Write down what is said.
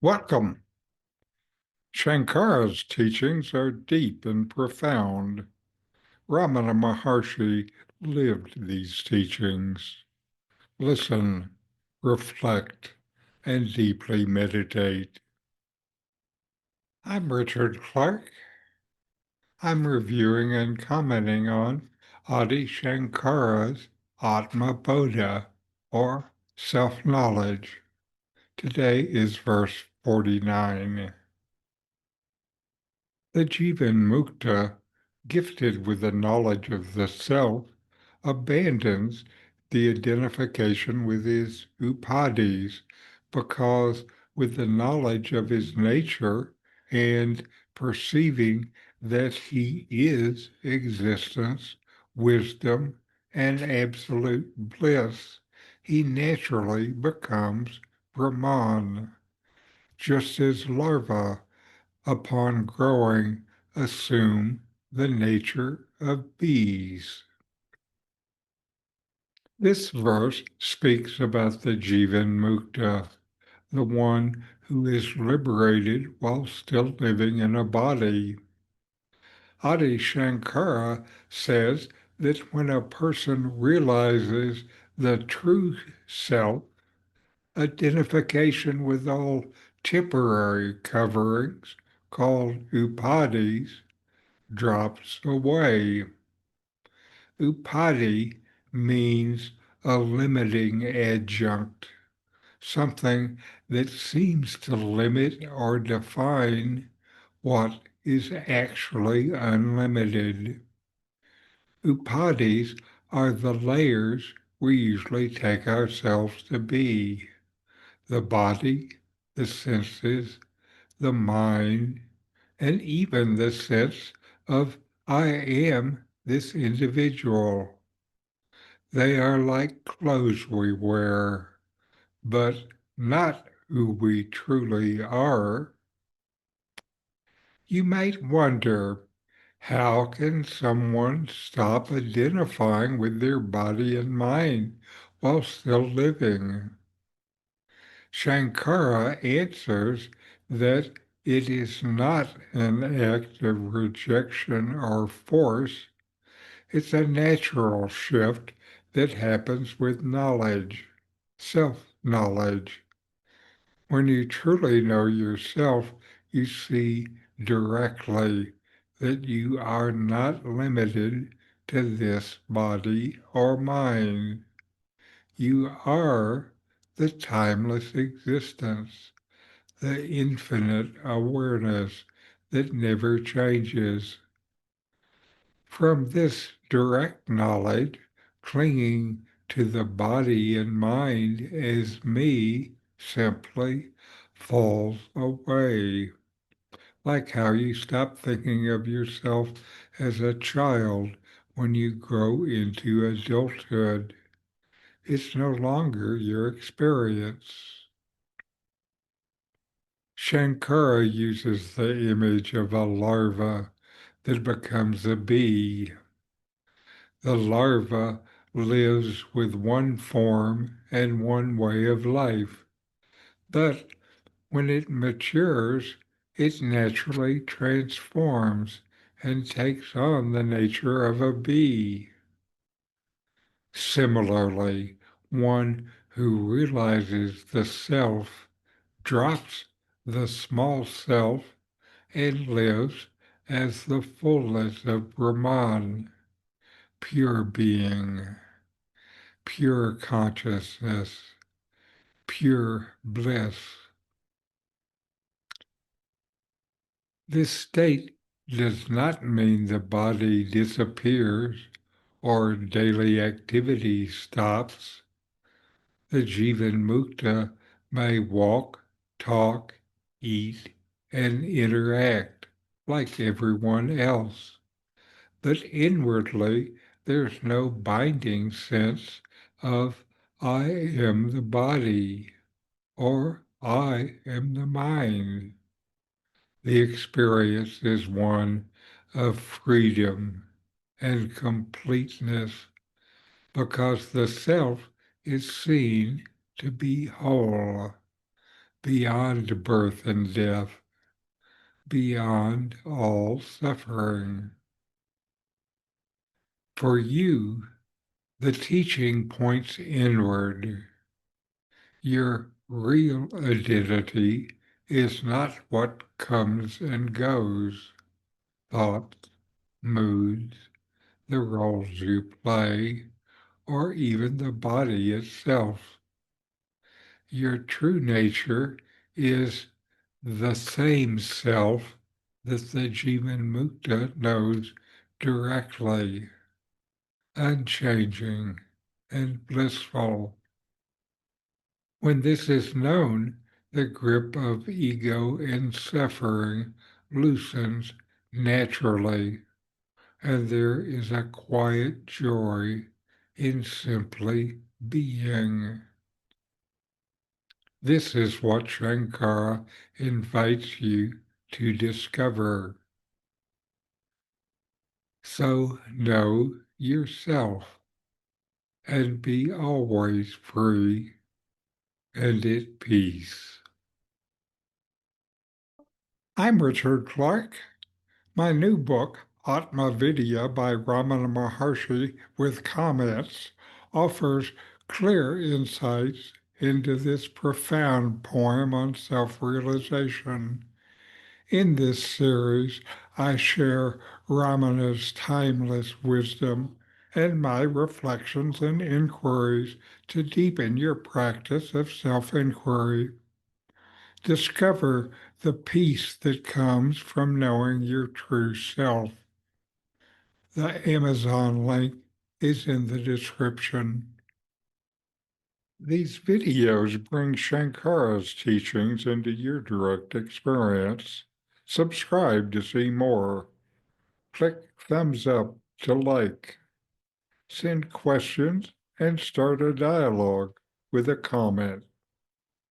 Welcome. Shankara's teachings are deep and profound. RamanaMaharshi lived these teachings. Listen, reflect, and deeply meditate. I'm Richard Clarke. I'm reviewing and commenting on Adi Shankara's Atma Bodha, or self-knowledge. Today is verse 49. The Jivanmukta, gifted with the knowledge of the self, abandons the identification with his upadhis because with the knowledge of his nature and perceiving that he is existence, wisdom, and absolute bliss, he naturally becomes Brahman, just as larvae upon growing, assume the nature of bees. This verse speaks about the Jivanmukta, the one who is liberated while still living in a body. Adi Shankara says that when a person realizes the true self, identification with all temporary coverings called upadhis drops away. Upadhi means a limiting adjunct, something that seems to limit or define what is actually unlimited. Upadhis are the layers we usually take ourselves to be: the body, the senses, the mind, and even the sense of I am this individual. They are like clothes we wear, but not who we truly are. You might wonder, how can someone stop identifying with their body and mind while still living? Sankara answers that it is not an act of rejection or force. It's a natural shift that happens with knowledge, self-knowledge. When you truly know yourself, you see directly that you are not limited to this body or mind. You are the timeless existence, the infinite awareness that never changes. From this direct knowledge, clinging to the body and mind as me simply falls away, like how you stop thinking of yourself as a child when you grow into adulthood. It's no longer your experience. Shankara uses the image of a larva that becomes a bee. The larva lives with one form and one way of life, but when it matures, it naturally transforms and takes on the nature of a bee. Similarly, one who realizes the self drops the small self and lives as the fullness of Brahman, pure being, pure consciousness, pure bliss. This state does not mean the body disappears or daily activity stops. The Jivanmukta may walk, talk, eat, and interact like everyone else. But inwardly, there's no binding sense of I am the body or I am the mind. The experience is one of freedom and completeness because the self is seen to be whole. beyond birth and death, beyond all suffering. For you, the teaching points inward. Your real identity is not what comes and goes, thoughts, moods, the roles you play, or even the body itself. Your true nature is the same self that the Jivanmukta knows directly, unchanging and blissful. When this is known, the grip of ego and suffering loosens naturally, and there is a quiet joy in simply being. This is what Sankara invites you to discover. So know yourself and be always free and at peace. I'm Richard Clarke. My new book, Atma Bodha by RamanaMaharshi with comments, offers clear insights into this profound poem on self-realization. In this series, I share Ramana's timeless wisdom and my reflections and inquiries to deepen your practice of self-inquiry. Discover the peace that comes from knowing your true self. The Amazon link is in the description. These videos bring Shankara's teachings into your direct experience. Subscribe to see more. Click thumbs up to like. Send questions and start a dialogue with a comment.